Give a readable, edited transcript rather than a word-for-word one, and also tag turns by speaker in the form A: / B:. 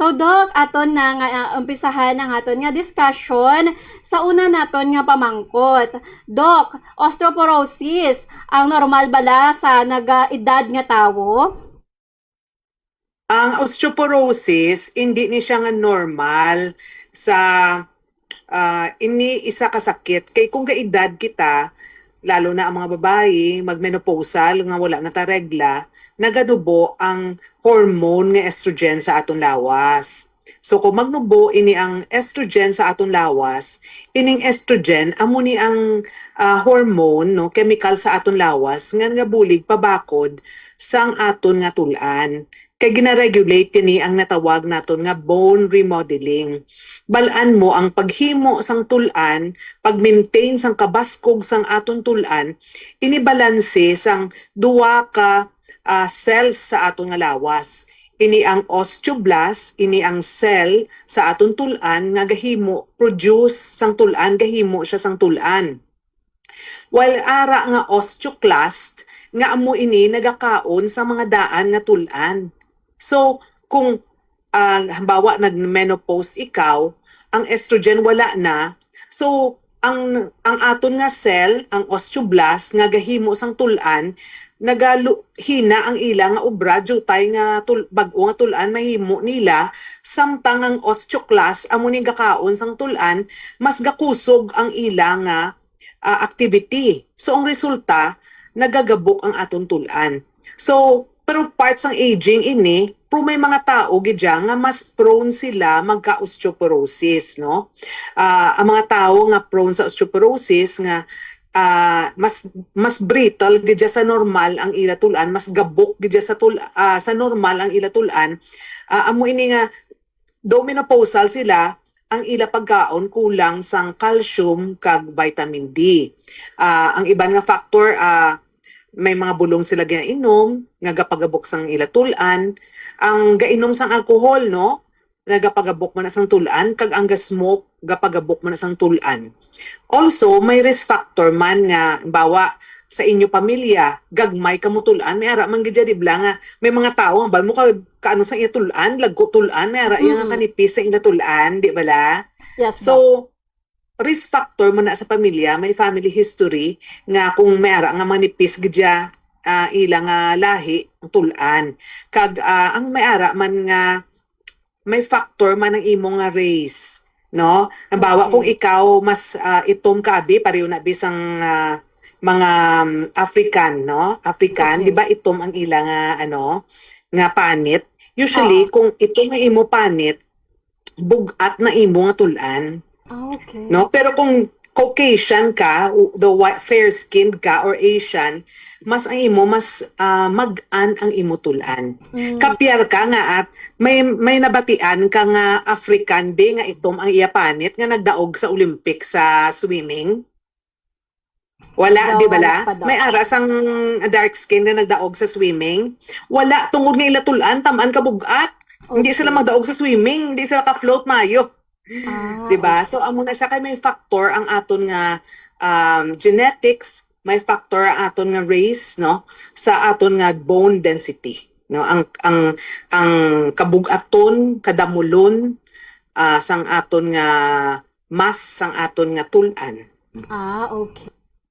A: So Doc, aton na nga umpisahan ang aton nga discussion sa una naton nga pamangkot. Doc, osteoporosis ang normal bala sa naga-edad nga tawo?
B: Ang osteoporosis, hindi ni siya nga normal sa ini isa ka sakit. Kay kung kaedad kita, lalo na ang mga babae, magmenopausal, nga wala na ta regla, naganubo ang hormone nga estrogen sa aton lawas. So kung magnubo ini ang estrogen sa aton lawas, ining estrogen amo ni ang hormone no chemical sa aton lawas nga bulig pabakod sang aton nga tulan. Kay gina-regulate kini ang natawag naton nga bone remodeling. Balaan mo ang paghimo sang tulan, pag-maintain sang kabaskog sang aton tulan, inibalanse sang duwa ka cells sa aton nga lawas. Ini ang osteoblast, ini ang cell sa aton tulan nga gahimo produce sang tulan, gahimo siya sang tulan. While ara nga osteoclast nga amo ini nagakaon sa mga daan nga tulan. So kung halimbawa nag-menopause ikaw, ang estrogen wala na. So ang aton nga cell, ang osteoblast nga gahimo sang tulan, hina ang ila nga obra jutay nga bag-o nga tulan mahimo nila samtang ang osteoclast amo ni gakaon sang tulan mas gakusog ang ila nga activity. So ang resulta nagagabok ang aton tulan. So pero parts ng aging ini, pero may mga tao gidya nga mas prone sila magka-osteoporosis, no? Ang mga tao nga prone sa osteoporosis nga mas brittle gidya sa normal ang ila tulan, mas gabok gidya sa normal ang ila tulan. Amo ini nga do menopausal sila, ang ila pagkaon kulang sang calcium kag vitamin D. Ang iban nga factor may mga bulong sila ginainom nga gapagabok sang ilatulan, ang gainom sang alcohol no nagapagabok man na sang tulan, kag ang gasmoke gapagabok man na sang tulan. Also may risk factor man nga bawa sa inyo pamilya gagmay kamo tulan, may ara man gidya di nga may mga tao nga bal mo kaano sang itulan lagko tulan, may ara nga kanipis sa inatulan, di bala?
A: Yes,
B: So
A: Doc.
B: risk factor man na sa pamilya, may family history nga kung may ara nga manipis gidya ilang lahi ang tulan. Kag ang may ara man nga may factor man ang imong nga race, no? Halimbawa kung ikaw mas itom ka abi pareho na bisang mga African, no? African,
A: Okay.
B: di ba itom ang ilang nga panit. Usually kung itom ang imo panit, bugat na imo nga tulan.
A: Okay.
B: No? Pero kung Caucasian ka, the fair-skinned ka or Asian, mas ang imo mas mag-an ang imo tulan. Kapyar ka nga at may nabatian ka nga African be nga itom ang iya panit nga nagdaog sa Olympic sa swimming. Wala, di bala? May aras ang dark skin na nagdaog sa swimming. Wala, tungod nga ila tulan, tamaan ka bugat. Hindi sila magdaog sa swimming, hindi sila ka-float mayo. Diba? So amo na siya kay may factor ang aton nga genetics, may factor ang aton nga race, no, sa aton nga bone density, no, ang kabugaton, kadamulon sang aton nga mass sang aton nga tulan.
A: Okay.